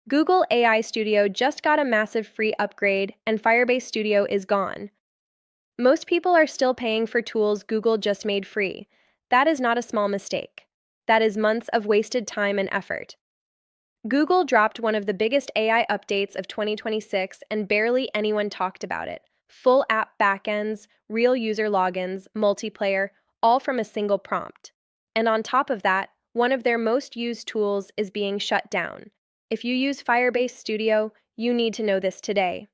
Google AI Studio just got a massive free upgrade, and Firebase Studio is gone. Most people are still paying for tools Google just made free. That is not a small mistake. That is months of wasted time and effort. Google dropped one of the biggest AI updates of 2026, and barely anyone talked about it. Full app backends, real user logins, multiplayer, all from a single prompt. And on top of that, one of their most used tools is being shut down. If you use Firebase Studio, you need to know this today.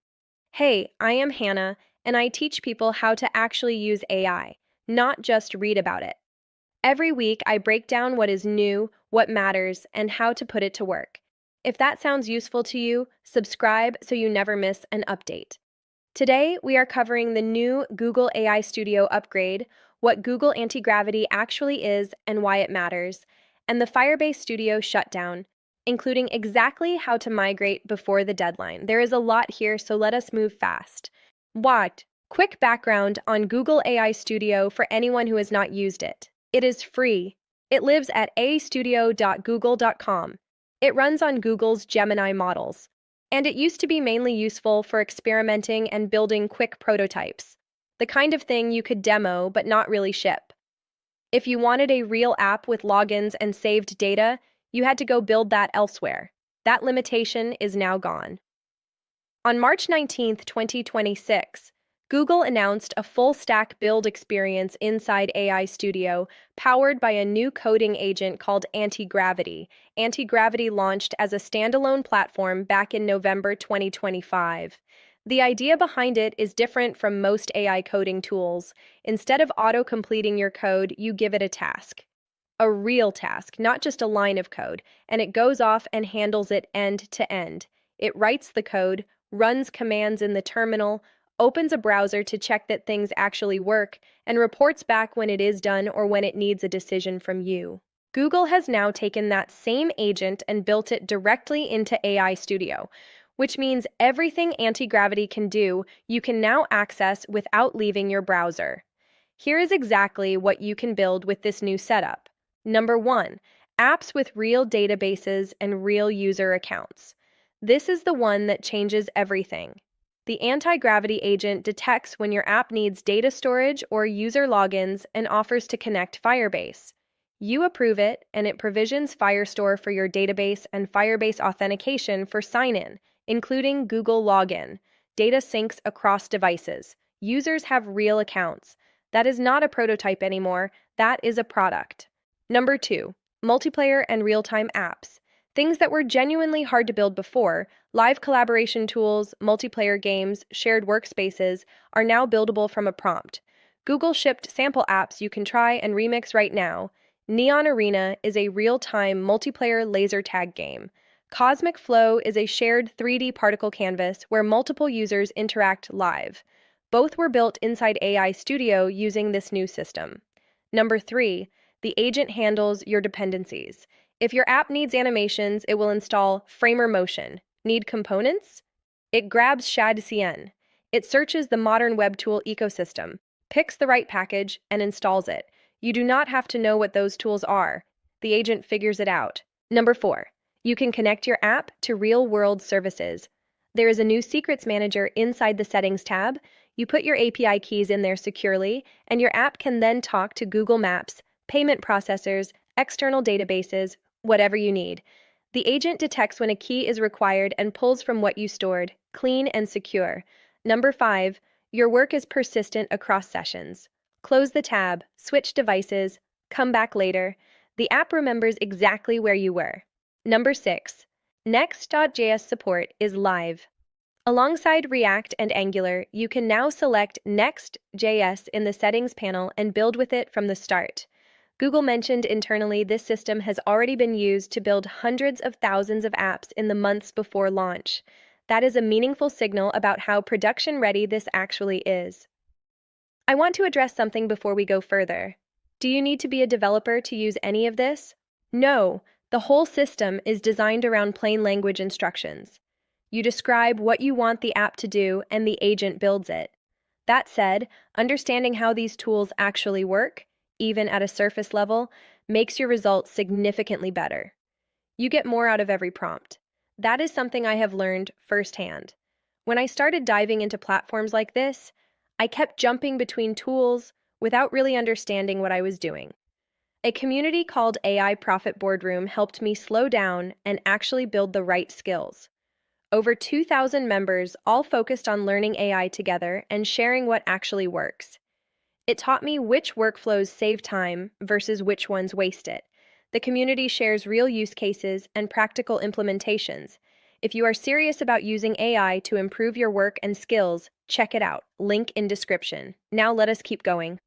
Hey, I am Hannah, and I teach people how to actually use AI, not just read about it. Every week, I break down what is new, what matters, and how to put it to work. If that sounds useful to you, subscribe so you never miss an update. Today, we are covering the new Google AI Studio upgrade, what Google Antigravity actually is and why it matters, and the Firebase Studio shutdown, including exactly how to migrate before the deadline. There is a lot here, so let us move fast. What? Quick background on Google AI Studio for anyone who has not used it. It is free. It lives at astudio.google.com. It runs on Google's Gemini models. And it used to be mainly useful for experimenting and building quick prototypes, the kind of thing you could demo but not really ship. If you wanted a real app with logins and saved data, you had to go build that elsewhere. That limitation is now gone. On March 19, 2026, Google announced a full-stack build experience inside AI Studio, powered by a new coding agent called Antigravity. Antigravity launched as a standalone platform back in November 2025. The idea behind it is different from most AI coding tools. Instead of auto-completing your code, you give it a task. A real task, not just a line of code, and it goes off and handles it end to end. It writes the code, runs commands in the terminal, opens a browser to check that things actually work, and reports back when it is done or when it needs a decision from you. Google has now taken that same agent and built it directly into AI Studio, which means everything Antigravity can do, you can now access without leaving your browser. Here is exactly what you can build with this new setup. Number 1, apps with real databases and real user accounts. This is the one that changes everything. The Antigravity agent detects when your app needs data storage or user logins and offers to connect Firebase. You approve it, and it provisions Firestore for your database and Firebase authentication for sign-in, including Google Login. Data syncs across devices. Users have real accounts. That is not a prototype anymore, that is a product. Number 2, multiplayer and real-time apps. Things that were genuinely hard to build before, live collaboration tools, multiplayer games, shared workspaces, are now buildable from a prompt. Google shipped sample apps you can try and remix right now. Neon Arena is a real-time multiplayer laser tag game. Cosmic Flow is a shared 3D particle canvas where multiple users interact live. Both were built inside AI Studio using this new system. Number 3, the agent handles your dependencies. If your app needs animations, it will install Framer Motion. Need components? It grabs ShadCN. It searches the modern web tool ecosystem, picks the right package, and installs it. You do not have to know what those tools are. The agent figures it out. Number 4, you can connect your app to real-world services. There is a new Secrets Manager inside the Settings tab. You put your API keys in there securely, and your app can then talk to Google Maps, payment processors, external databases, whatever you need. The agent detects when a key is required and pulls from what you stored, clean and secure. Number 5, your work is persistent across sessions. Close the tab, switch devices, come back later. The app remembers exactly where you were. Number 6, Next.js support is live. Alongside React and Angular, you can now select Next.js in the settings panel and build with it from the start. Google mentioned internally this system has already been used to build hundreds of thousands of apps in the months before launch. That is a meaningful signal about how production-ready this actually is. I want to address something before we go further. Do you need to be a developer to use any of this? No, the whole system is designed around plain language instructions. You describe what you want the app to do, and the agent builds it. That said, understanding how these tools actually work, even at a surface level, makes your results significantly better. You get more out of every prompt. That is something I have learned firsthand. When I started diving into platforms like this, I kept jumping between tools without really understanding what I was doing. A community called AI Profit Boardroom helped me slow down and actually build the right skills. Over 2,000 members all focused on learning AI together and sharing what actually works. It taught me which workflows save time versus which ones waste it. The community shares real use cases and practical implementations. If you are serious about using AI to improve your work and skills, check it out. Link in description. Now let us keep going.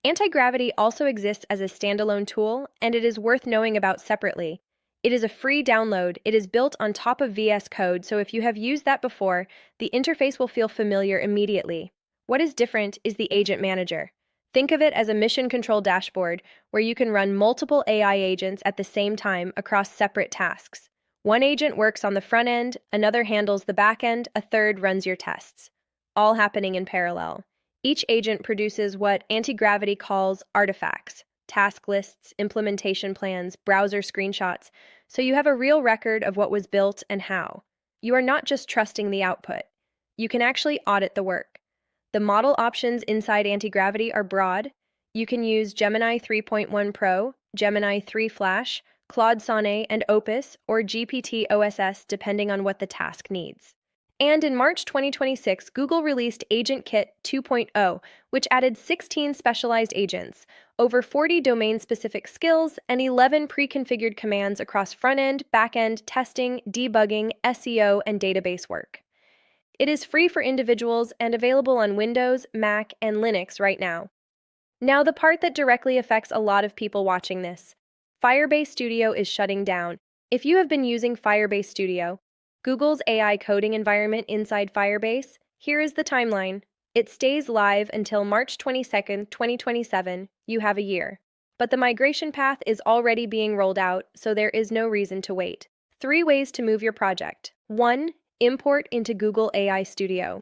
Antigravity also exists as a standalone tool, and it is worth knowing about separately. It is a free download. It is built on top of VS Code, so if you have used that before, the interface will feel familiar immediately. What is different is the Agent Manager. Think of it as a mission control dashboard where you can run multiple AI agents at the same time across separate tasks. One agent works on the front end, another handles the back end, a third runs your tests, all happening in parallel. Each agent produces what Antigravity calls artifacts, task lists, implementation plans, browser screenshots, so you have a real record of what was built and how. You are not just trusting the output. You can actually audit the work. The model options inside Antigravity are broad. You can use Gemini 3.1 Pro, Gemini 3 Flash, Claude Sonnet and Opus, or GPT OSS depending on what the task needs. And in March 2026, Google released AgentKit 2.0, which added 16 specialized agents, over 40 domain-specific skills, and 11 pre-configured commands across front-end, back-end, testing, debugging, SEO, and database work. It is free for individuals and available on Windows, Mac, and Linux right now. Now, the part that directly affects a lot of people watching this. Firebase Studio is shutting down. If you have been using Firebase Studio, Google's AI coding environment inside Firebase, here is the timeline. It stays live until March 22, 2027. You have a year. But the migration path is already being rolled out, so there is no reason to wait. 3 ways to move your project. 1. Import into Google AI Studio.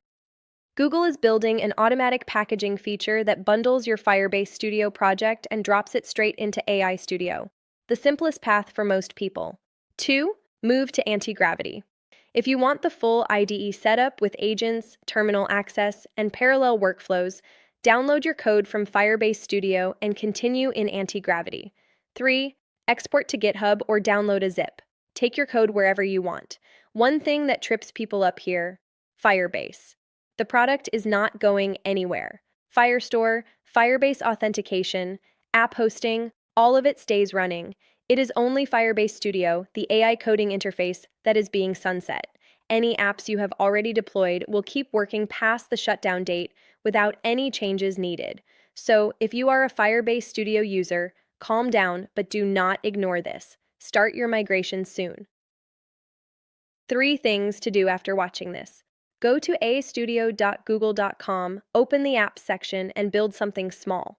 Google is building an automatic packaging feature that bundles your Firebase Studio project and drops it straight into AI Studio, the simplest path for most people. 2. Move to Antigravity. If you want the full IDE setup with agents, terminal access, and parallel workflows, download your code from Firebase Studio and continue in Antigravity. 3. Export to GitHub or download a zip. Take your code wherever you want. One thing that trips people up here: Firebase. The product is not going anywhere. Firestore, Firebase authentication, app hosting, all of it stays running. It is only Firebase Studio, the AI coding interface, that is being sunset. Any apps you have already deployed will keep working past the shutdown date without any changes needed. So, if you are a Firebase Studio user, calm down, but do not ignore this. Start your migration soon. 3 things to do after watching this. Go to astudio.google.com, open the apps section, and build something small.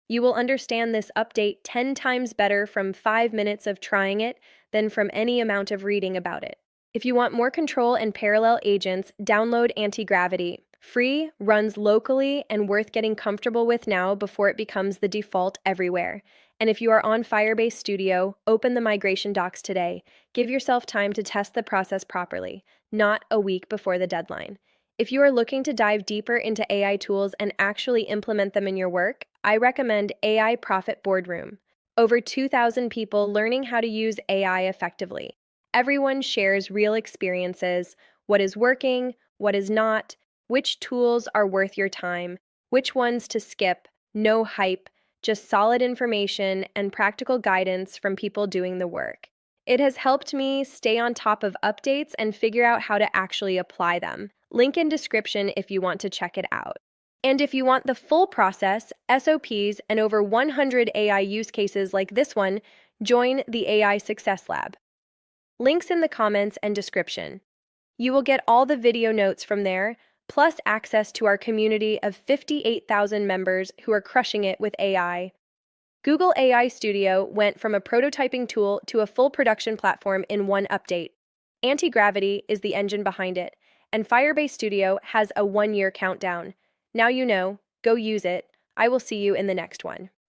You will understand this update 10 times better from 5 minutes of trying it than from any amount of reading about it. If you want more control and parallel agents, download Antigravity. Free, runs locally, and worth getting comfortable with now before it becomes the default everywhere. And if you are on Firebase Studio, open the migration docs today. Give yourself time to test the process properly, not a week before the deadline. If you are looking to dive deeper into AI tools and actually implement them in your work, I recommend AI Profit Boardroom. Over 2,000 people learning how to use AI effectively. Everyone shares real experiences, what is working, what is not, which tools are worth your time, which ones to skip, no hype, just solid information and practical guidance from people doing the work. It has helped me stay on top of updates and figure out how to actually apply them. Link in description if you want to check it out. And if you want the full process, SOPs, and over 100 AI use cases like this one, join the AI Success Lab. Links in the comments and description. You will get all the video notes from there, plus access to our community of 58,000 members who are crushing it with AI. Google AI Studio went from a prototyping tool to a full production platform in one update. Antigravity is the engine behind it, and Firebase Studio has a 1-year countdown. Now you know, go use it. I will see you in the next one.